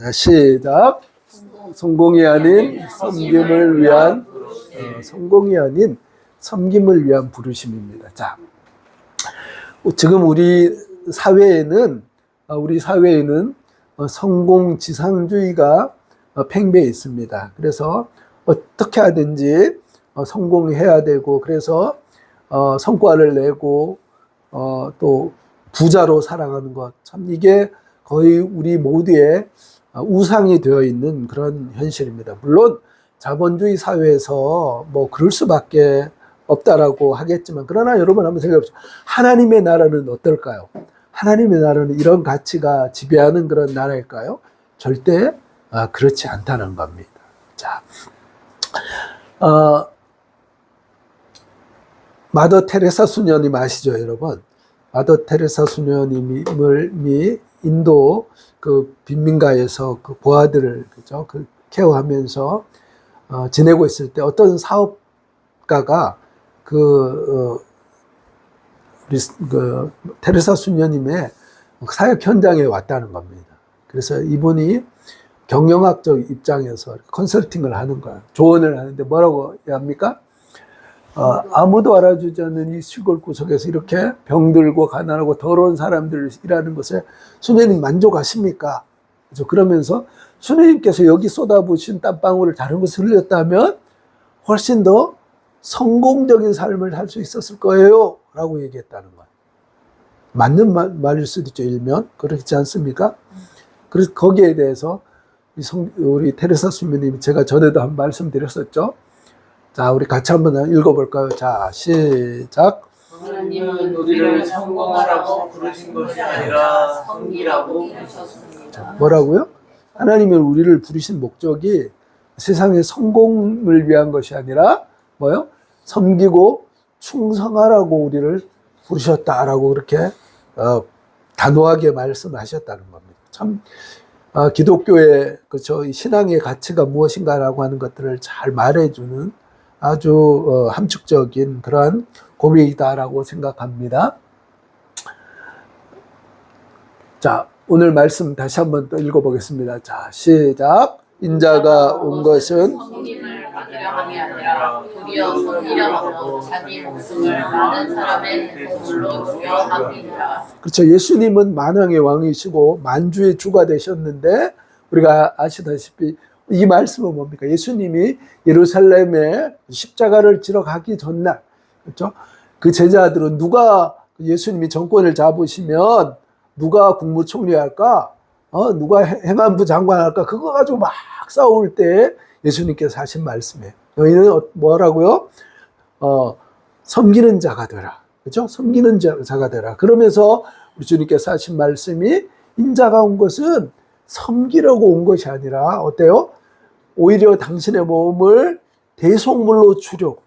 시작. 성공이 아닌 섬김을 위한 성공이 아닌 섬김을 위한 부르심입니다. 자, 지금 우리 사회에는 성공지상주의가 팽배해 있습니다. 그래서 어떻게 하든지 성공해야 되고, 그래서 성과를 내고 또 부자로 살아가는 것, 참 이게 거의 우리 모두의 우상이 되어 있는 그런 현실입니다. 물론 자본주의 사회에서 뭐 그럴 수밖에 없다라고 하겠지만, 그러나 여러분 한번 생각해 보세요. 하나님의 나라는 어떨까요? 하나님의 나라는 이런 가치가 지배하는 그런 나라일까요? 절대 그렇지 않다는 겁니다. 자, 마더 테레사 수녀님 아시죠, 여러분? 마더 테레사 수녀님이 인도 그 빈민가에서 그 고아들을 그 케어하면서 지내고 있을 때 어떤 사업가가 그 테레사 수녀님의 사역 현장에 왔다는 겁니다. 그래서 이분이 경영학적 입장에서 컨설팅을 하는 거예요. 조언을 하는데 뭐라고 합니까? 아무도 알아주지 않는 이 시골 구석에서 이렇게 병들고 가난하고 더러운 사람들 일하는 것에 수녀님 만족하십니까? 그러면서 수녀님께서 여기 쏟아부으신 땀방울을 다른 곳에 흘렸다면 훨씬 더 성공적인 삶을 살 수 있었을 거예요 라고 얘기했다는 거예요. 맞는 말일 수도 있죠, 일면. 그렇지 않습니까? 그래서 거기에 대해서 우리 테레사 수녀님이 제가 전에도 한 말씀 드렸었죠. 자, 우리 같이 한번 읽어볼까요? 자, 시작. 하나님은 우리를 성공하라고 부르신 것이 아니라 섬기라고 부르셨습니다. 자, 뭐라고요? 하나님은 우리를 부르신 목적이 세상의 성공을 위한 것이 아니라 뭐요? 섬기고 충성하라고 우리를 부르셨다라고 그렇게 단호하게 말씀하셨다는 겁니다. 참 기독교의 그렇죠, 신앙의 가치가 무엇인가라고 하는 것들을 잘 말해주는 아주 함축적인 그러한 고백이다라고 생각합니다. 자, 오늘 말씀 다시 한번 또 읽어보겠습니다. 자, 시작. 인자가 온 것은 섬김을 받으려 함이 아니라 도리어 섬기려 하고 자기 목숨을 많은 사람의 대속으로 주려 함이니라. 그렇죠. 예수님은 만왕의 왕이시고 만주의 주가 되셨는데, 우리가 아시다시피 이 말씀은 뭡니까? 예수님이 예루살렘에 십자가를 지러 가기 전날, 그렇죠? 그 제자들은 누가 예수님이 정권을 잡으시면 누가 국무총리 할까? 누가 행안부 장관 할까? 그거 가지고 막 싸울 때 예수님께서 하신 말씀이에요. 너희는 뭐라고요? 섬기는 자가 되라. 그렇죠? 섬기는 자가 되라. 그러면서 우리 주님께서 하신 말씀이 인자가 온 것은 섬기려고 온 것이 아니라 어때요? 오히려 당신의 몸을 대속물로 주려고,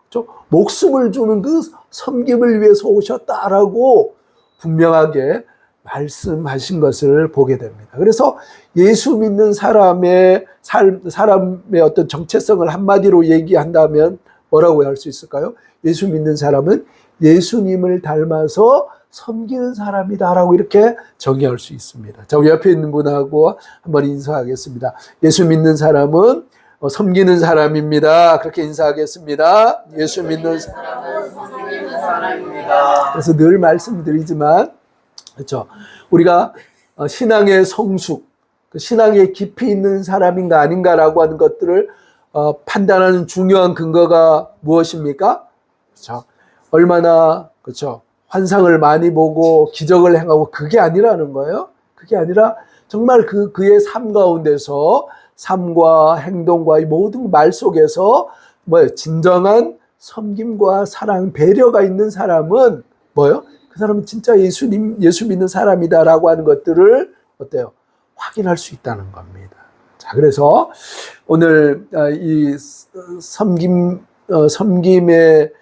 그렇죠? 목숨을 주는 그 섬김을 위해서 오셨다라고 분명하게 말씀하신 것을 보게 됩니다. 그래서 예수 믿는 사람의 사람의 어떤 정체성을 한마디로 얘기한다면 뭐라고 할 수 있을까요? 예수 믿는 사람은 예수님을 닮아서 섬기는 사람이다라고 이렇게 정의할 수 있습니다. 자, 우리 옆에 있는 분하고 한번 인사하겠습니다. 예수 믿는 사람은 섬기는 사람입니다. 그렇게 인사하겠습니다. 예수 믿는 사람은 섬기는 사람입니다. 그래서 늘 말씀드리지만, 그렇죠, 우리가 신앙의 성숙, 신앙의 깊이 있는 사람인가 아닌가라고 하는 것들을 판단하는 중요한 근거가 무엇입니까? 그렇죠. 얼마나, 그렇죠, 환상을 많이 보고 기적을 행하고, 그게 아니라는 거예요. 그게 아니라 정말 그의 삶 가운데서 삶과 행동과 이 모든 말 속에서 뭐예요? 진정한 섬김과 사랑, 배려가 있는 사람은 뭐예요? 그 사람은 진짜 예수 믿는 사람이다라고 하는 것들을 어때요? 확인할 수 있다는 겁니다. 자, 그래서 오늘 이 섬김의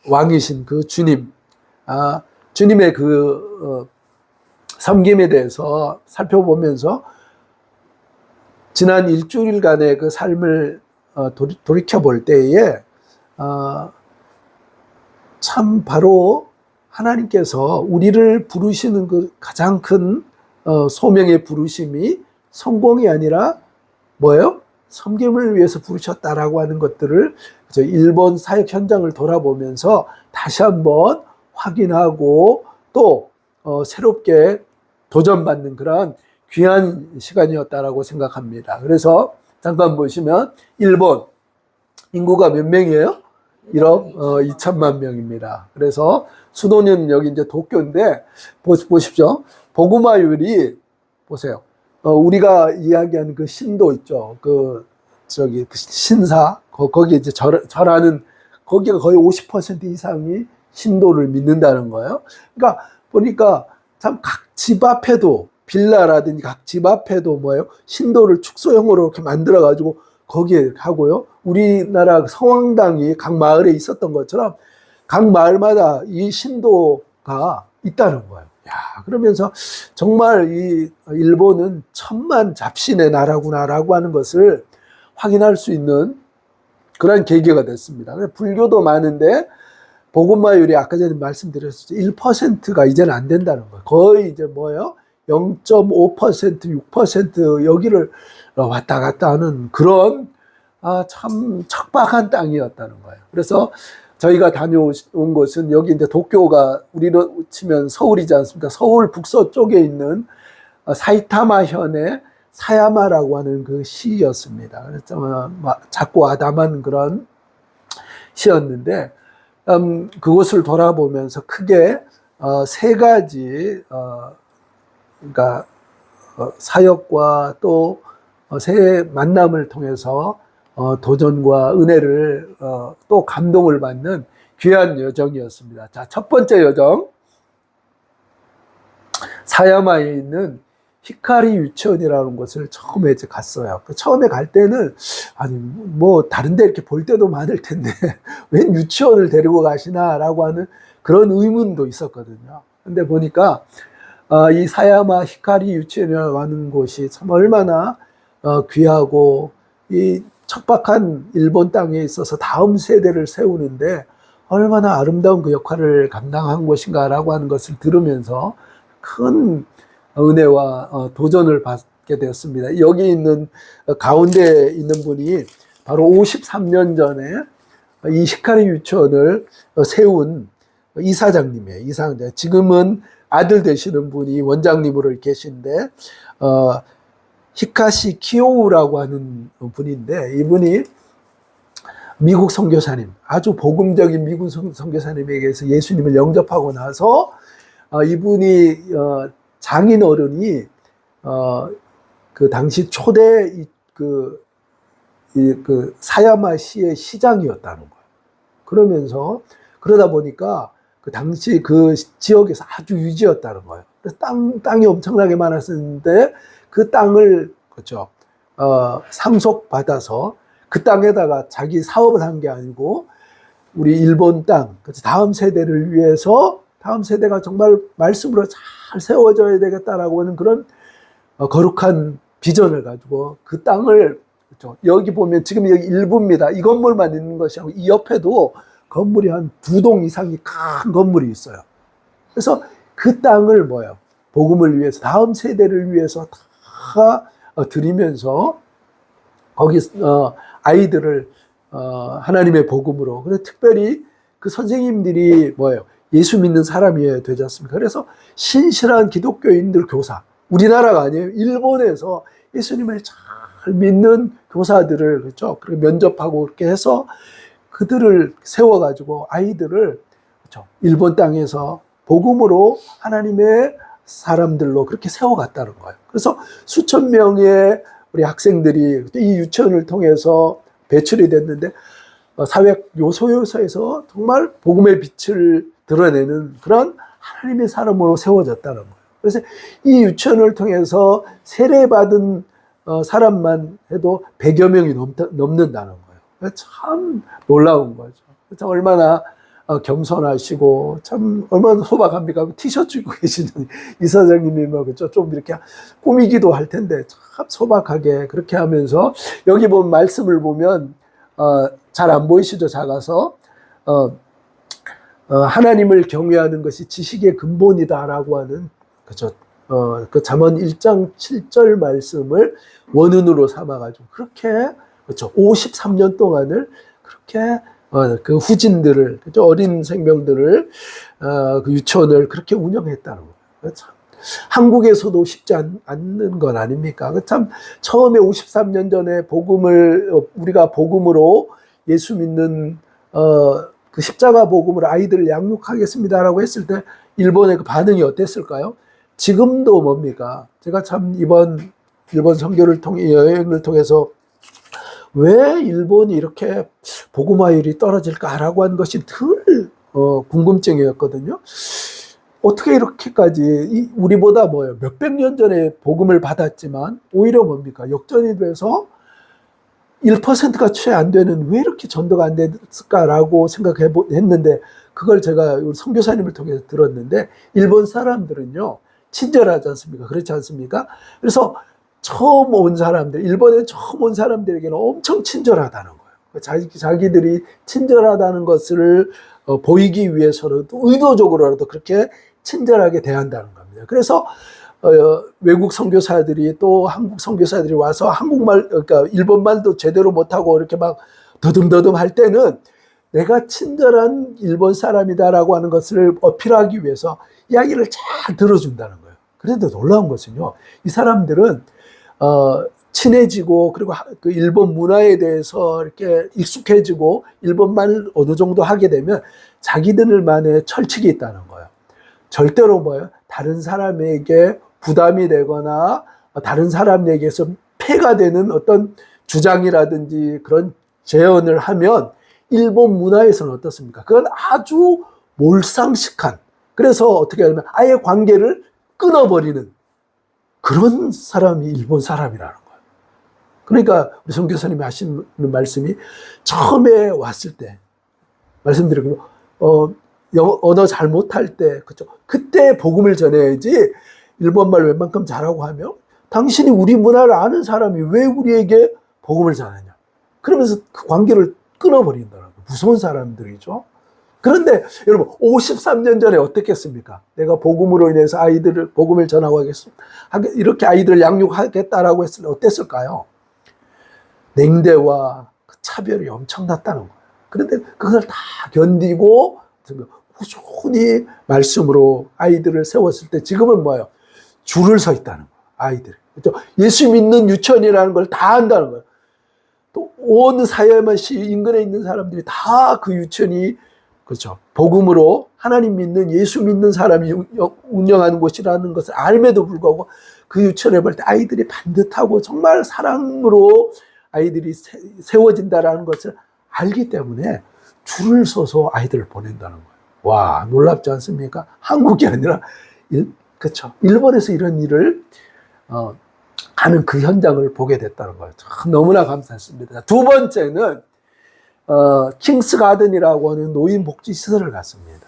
왕이신 그 주님, 주님의 그 섬김에 대해서 살펴보면서 지난 일주일간의 그 삶을 돌이켜 볼 때에 참 바로 하나님께서 우리를 부르시는 그 가장 큰 소명의 부르심이 성공이 아니라 뭐예요? 섬김을 위해서 부르셨다라고 하는 것들을 일본 사역 현장을 돌아보면서 다시 한번 확인하고 또 새롭게 도전받는 그런 귀한 시간이었다라고 생각합니다. 그래서 잠깐 보시면 일본 인구가 몇 명이에요? 1억 2천만 명입니다. 그래서 수도는 여기 이제 도쿄인데 보십시오. 복음화율이 보세요. 우리가 이야기하는 그 신도 있죠. 그 신사 거기 이제 절하는 거기가 거의 50% 이상이 신도를 믿는다는 거예요. 그러니까 보니까 참 각 집 앞에도 빌라라든지 각 집 앞에도 뭐예요? 신도를 축소형으로 이렇게 만들어 가지고 거기에 하고요. 우리나라 성황당이 각 마을에 있었던 것처럼 각 마을마다 이 신도가 있다는 거예요. 야, 그러면서 정말 이 일본은 천만 잡신의 나라구나라고 하는 것을 확인할 수 있는 그런 계기가 됐습니다. 불교도 많은데 복음화율이 아까 전에 말씀드렸죠. 1%가 이제는 안 된다는 거예요. 거의 이제 뭐예요? 0.5%, 6% 여기를 왔다 갔다 하는 그런 참 척박한 땅이었다는 거예요. 그래서 저희가 다녀온 곳은 여기 이제 도쿄가 우리로 치면 서울이지 않습니까? 서울 북서쪽에 있는 사이타마현의 사야마라고 하는 그 시였습니다. 그래서 작고 아담한 그런 시였는데 그곳을 돌아보면서 크게 세 가지 그러니까 사역과 또 새 만남을 통해서 도전과 은혜를 또 감동을 받는 귀한 여정이었습니다. 자, 첫 번째 여정 사야마에 있는 히카리 유치원이라는 곳을 처음에 이제 갔어요. 처음에 갈 때는 아니 뭐 다른 데 이렇게 볼 때도 많을 텐데 웬 유치원을 데리고 가시나라고 하는 그런 의문도 있었거든요. 근데 보니까 이 사야마 히카리 유치원이라고 하는 곳이 참 얼마나 귀하고 이 척박한 일본 땅에 있어서 다음 세대를 세우는데 얼마나 아름다운 그 역할을 감당한 것인가라고 하는 것을 들으면서 큰 은혜와 도전을 받게 되었습니다. 여기 있는 가운데 있는 분이 바로 53년 전에 이 히카리 유치원을 세운 이사장님이에요. 이사장. 지금은 아들 되시는 분이 원장님으로 계신데 히카시 키오우라고 하는 분인데 이분이 미국 선교사님, 아주 복음적인 미국 선교사님에게서 예수님을 영접하고 나서 이분이 장인 어른이 그 당시 초대 그 사야마시의 시장이었다는 거예요. 그러면서 그러다 보니까 그 당시 그 지역에서 아주 유지였다는 거예요. 그래서 땅이 엄청나게 많았는데 그 땅을 그렇죠 상속받아서 그 땅에다가 자기 사업을 한 게 아니고 우리 일본 땅 다음 세대를 위해서 다음 세대가 정말 말씀으로 잘 세워져야 되겠다라고 하는 그런 거룩한 비전을 가지고 그 땅을 그렇죠. 여기 보면 지금 여기 일부입니다. 이 건물만 있는 것이 아니고 이 옆에도 건물이 한 2동 이상이 큰 건물이 있어요. 그래서 그 땅을 뭐예요? 복음을 위해서 다음 세대를 위해서 다 드리면서 거기 아이들을 하나님의 복음으로 그래서 특별히 그 선생님들이 뭐예요? 예수 믿는 사람이어야 되지 않습니까? 그래서 신실한 기독교인들 교사, 우리나라가 아니에요. 일본에서 예수님을 잘 믿는 교사들을 그렇죠? 그리고 면접하고 그렇게 해서 그들을 세워가지고 아이들을 그렇죠? 일본 땅에서 복음으로 하나님의 사람들로 그렇게 세워갔다는 거예요. 그래서 수천 명의 우리 학생들이 이 유치원을 통해서 배출이 됐는데 사회 요소에서 정말 복음의 빛을 드러내는 그런 하나님의 사람으로 세워졌다는 거예요. 그래서 이 유치원을 통해서 세례받은 사람만 해도 100여 명이 넘는다는 거예요. 참 놀라운 거죠. 참 얼마나 겸손하시고 참 얼마나 소박합니까? 티셔츠 입고 계시는 이사장님이 뭐 그죠? 좀 이렇게 꾸미기도 할 텐데 참 소박하게 그렇게 하면서 여기 보면 말씀을 보면 잘 안 보이시죠? 작아서 하나님을 경외하는 것이 지식의 근본이다라고 하는 그죠? 그 잠언 1장 7절 말씀을 원은으로 삼아가지고 그렇게 그렇죠. 53년 동안을 그렇게 그 후진들을 그렇죠? 어린 생명들을 그 유치원을 그렇게 운영했다는 거예요. 참 한국에서도 쉽지 않는 건 아닙니까? 참 처음에 53년 전에 우리가 복음으로 예수 믿는 그 십자가 복음으로 아이들을 양육하겠습니다라고 했을 때 일본의 그 반응이 어땠을까요? 지금도 뭡니까? 제가 참 이번 일본 선교를 통해 여행을 통해서 왜 일본이 이렇게 복음화율이 떨어질까라고 한 것이 늘 궁금증이었거든요. 어떻게 이렇게까지 우리보다 몇백 년 전에 복음을 받았지만 오히려 뭡니까? 역전이 돼서 1%가 채 안 되는 왜 이렇게 전도가 안 됐을까라고 생각했는데 그걸 제가 선교사님을 통해서 들었는데 일본 사람들은요 친절하지 않습니까? 그렇지 않습니까? 그래서 처음 온 사람들, 일본에 처음 온 사람들에게는 엄청 친절하다는 거예요. 자기들이 친절하다는 것을 보이기 위해서라도 의도적으로라도 그렇게 친절하게 대한다는 겁니다. 그래서 외국 선교사들이 또 한국 선교사들이 와서 한국말, 그러니까 일본말도 제대로 못하고 이렇게 막 더듬더듬 할 때는 내가 친절한 일본 사람이다라고 하는 것을 어필하기 위해서 이야기를 잘 들어준다는 거예요. 그런데 놀라운 것은요, 이 사람들은 친해지고 그리고 그 일본 문화에 대해서 이렇게 익숙해지고 일본말 어느 정도 하게 되면 자기들만의 철칙이 있다는 거예요. 절대로 다른 사람에게 부담이 되거나 다른 사람에게서 폐가 되는 어떤 주장이라든지 그런 제언을 하면 일본 문화에서는 어떻습니까? 그건 아주 몰상식한, 그래서 어떻게 하냐면 아예 관계를 끊어버리는 그런 사람이 일본 사람이라는 거예요. 그러니까 우리 선교사님이 하시는 말씀이 처음에 왔을 때 말씀드리고 언어 잘 못할 때 그렇죠. 그때 복음을 전해야지 일본말 웬만큼 잘하고 하면 당신이 우리 문화를 아는 사람이 왜 우리에게 복음을 전하냐. 그러면서 그 관계를 끊어버린다는 거예요. 무서운 사람들이죠. 그런데 여러분 53년 전에 어떻겠습니까? 내가 복음으로 인해서 아이들을 복음을 전하고 하겠습니다. 이렇게 아이들을 양육하겠다라고 했을 때 어땠을까요? 냉대와 그 차별이 엄청났다는 거예요. 그런데 그걸 다 견디고 꾸준히 말씀으로 아이들을 세웠을 때 지금은 뭐예요? 줄을 서 있다는 거예요. 아이들. 그렇죠? 예수 믿는 유치원이라는 걸 다 한다는 거예요. 또 온 사회만시 인근에 있는 사람들이 다 그 유치원이 그렇죠. 복음으로 하나님 믿는 예수 믿는 사람이 운영하는 곳이라는 것을 알매도 불구하고 그 유치원에 볼 때 아이들이 반듯하고 정말 사랑으로 아이들이 세워진다라는 것을 알기 때문에 줄을 서서 아이들을 보낸다는 거예요. 와, 놀랍지 않습니까? 한국이 아니라 그렇죠. 일본에서 이런 일을 하는 그 현장을 보게 됐다는 거예요. 참 너무나 감사했습니다. 두 번째는 킹스 가든이라고 하는 노인 복지 시설을 갔습니다.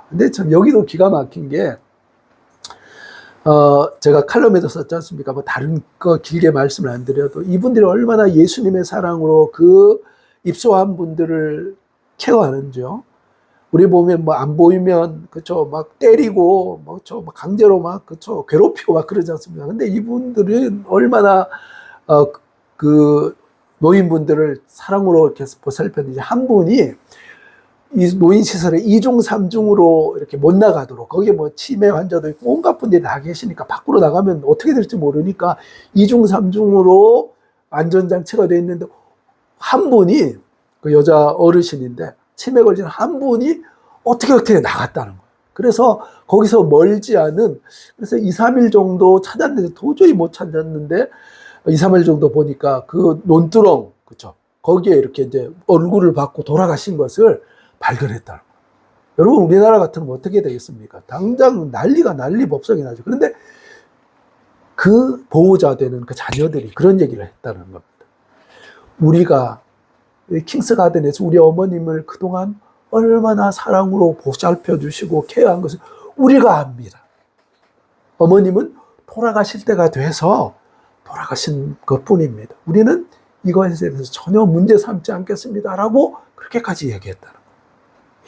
근데 참 여기도 기가 막힌 게 제가 칼럼에도 썼지 않습니까? 뭐 다른 거 길게 말씀을 안 드려도 이분들이 얼마나 예수님의 사랑으로 그 입소한 분들을 케어하는지요. 우리 보면 안 보이면 그쵸 막 때리고 그쵸 막 강제로 막 그쵸 괴롭히고 막 그러지 않습니까? 근데 이분들은 얼마나 그 노인분들을 사랑으로 이렇게 보살폈는지 한 분이 이 노인시설에 2중 3중으로 이렇게 못 나가도록 거기에 치매 환자도 있고 온갖 분들이 다 계시니까 밖으로 나가면 어떻게 될지 모르니까 2중 3중으로 안전장치가 되어 있는데 한 분이 그 여자 어르신인데 치매 걸린 한 분이 어떻게 나갔다는 거예요. 그래서 거기서 멀지 않은 그래서 2, 3일 정도 찾았는데 도저히 못 찾았는데 2, 3일 정도 보니까 그 논두렁 그렇죠. 거기에 이렇게 이제 얼굴을 받고 돌아가신 것을 발견했다는 거예요. 여러분 우리나라 같으면 어떻게 되겠습니까? 당장 난리 법석이 나죠. 그런데 그 보호자 되는 그 자녀들이 그런 얘기를 했다는 겁니다. 우리가 킹스 가든에서 우리 어머님을 그동안 얼마나 사랑으로 보살펴 주시고 케어한 것을 우리가 압니다. 어머님은 돌아가실 때가 돼서 돌아가신 것 뿐입니다. 우리는 이것에 대해서 전혀 문제 삼지 않겠습니다. 라고 그렇게까지 얘기했다는 거예요.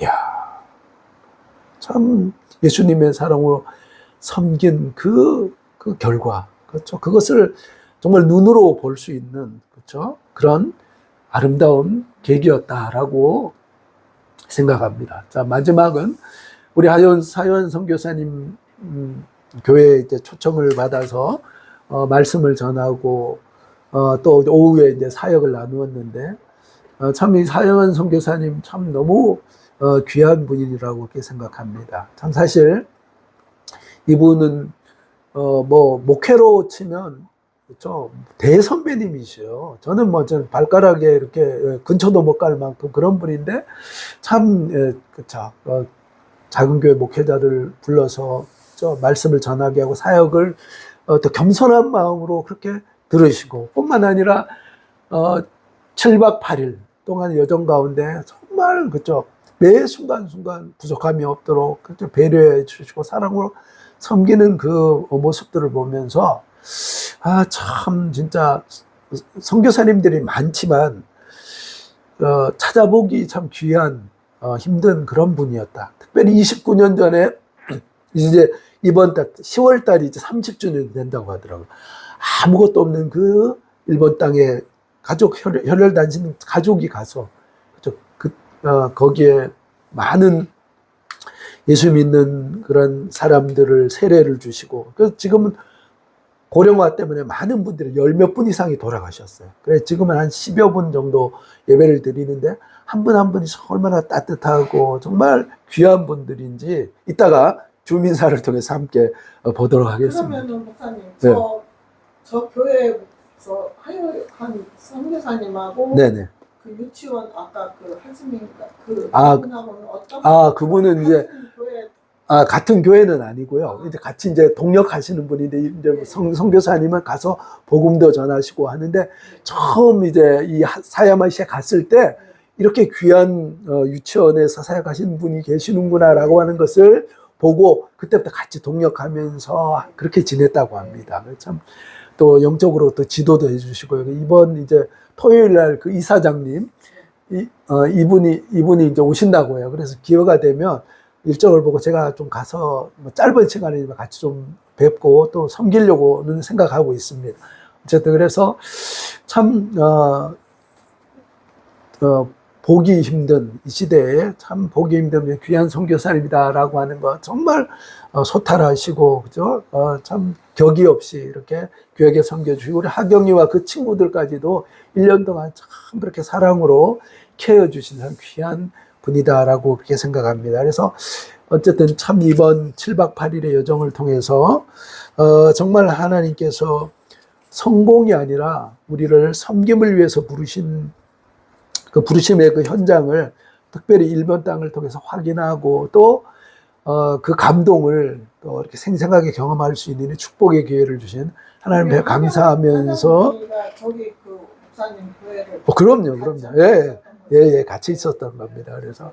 이야, 참 예수님의 사랑으로 섬긴 그 결과, 그렇죠. 그것을 정말 눈으로 볼 수 있는, 그렇죠. 그런 아름다운 계기였다라고 생각합니다. 자, 마지막은 우리 사연 선교사님 교회에 이제 초청을 받아서 말씀을 전하고 또 오후에 이제 사역을 나누었는데 참 이 사연 선교사님 참 너무 귀한 분이라고 그렇게 생각합니다. 참 사실 이분은 뭐 목회로 치면 그렇죠. 대선배님이시요. 저는 뭐 발가락에 이렇게 근처도 못 갈 만큼 그런 분인데 참 그렇죠. 작은 교회 목회자를 불러서 말씀을 전하게 하고 사역을 또 겸손한 마음으로 그렇게 들으시고 뿐만 아니라 7박 8일 동안 여정 가운데 정말 그렇죠. 매 순간순간 부족함이 없도록 그렇죠. 배려해 주시고 사랑으로 섬기는 그 모습들을 보면서 참 진짜 선교사님들이 많지만 찾아보기 참 귀한 힘든 그런 분이었다. 특별히 29년 전에 이제 이번 달 10월 달이 이제 30주년이 된다고 하더라고요. 아무것도 없는 그 일본 땅에 가족 혈혈단신 가족이 가서 거기에 많은 예수 믿는 그런 사람들을 세례를 주시고 그래서 지금은 고령화 때문에 많은 분들이 열 몇 분 이상이 돌아가셨어요. 그래서 지금은 한 10여 분 정도 예배를 드리는데 한 분 한 분이 얼마나 따뜻하고 정말 귀한 분들인지 이따가 주민사를 통해서 함께 보도록 하겠습니다. 그러면은 목사님, 네. 저 교회에서 한 선교사님하고 네네. 그 유치원 아까 그 한스민가 그 아, 분하고는 어떤 그분은 이제 교회 같은 교회는 아니고요. 이제 같이 이제 동역하시는 분인데 이제 선교사님은 가서 복음도 전하시고 하는데 처음 이제 이 사야마시에 갔을 때 이렇게 귀한 유치원에서 사역하시는 분이 계시는구나라고 하는 것을 보고 그때부터 같이 동역하면서 그렇게 지냈다고 합니다. 참 또 영적으로 또 지도도 해주시고요. 이번 이제 토요일 날 그 이사장님 이분이 이제 오신다고 해요. 그래서 기회가 되면 일정을 보고 제가 좀 가서 뭐 짧은 시간이지만 같이 좀 뵙고 또 섬기려고는 생각하고 있습니다. 어쨌든 그래서 참 보기 힘든 이 시대에 참 보기 힘든 귀한 선교사님이다라고 하는 거 정말 소탈하시고 그죠? 참 격이 없이 이렇게 교회에 섬겨주시고 우리 하경이와 그 친구들까지도 1년 동안 참 그렇게 사랑으로 케어주시는 귀한 분이다라고 그렇게 생각합니다. 그래서 어쨌든 참 이번 7박 8일의 여정을 통해서 정말 하나님께서 성공이 아니라 우리를 섬김을 위해서 부르신 그 부르심의 그 현장을 특별히 일본 땅을 통해서 확인하고 또 그 감동을 또 이렇게 생생하게 경험할 수 있는 축복의 기회를 주신 하나님께 감사하면서 저기 그 목사님 교회를 그럼요. 예, 같이 있었던 겁니다. 그래서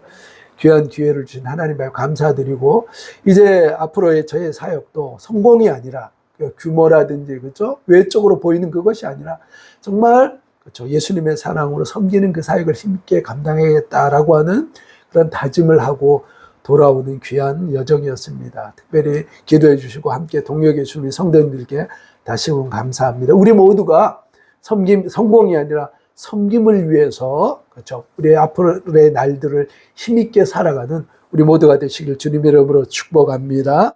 귀한 기회를 주신 하나님께 감사드리고 이제 앞으로의 저의 사역도 성공이 아니라 규모라든지 그렇죠? 외적으로 보이는 그것이 아니라 정말 그렇죠. 예수님의 사랑으로 섬기는 그 사역을 힘있게 감당하겠다라고 하는 그런 다짐을 하고 돌아오는 귀한 여정이었습니다. 특별히 기도해 주시고 함께 동역해 주신 우리 성도님들께 다시 한번 감사합니다. 우리 모두가 성공이 아니라 섬김을 위해서 그렇죠. 우리 앞으로의 날들을 힘있게 살아가는 우리 모두가 되시길 주님의 이름으로 축복합니다.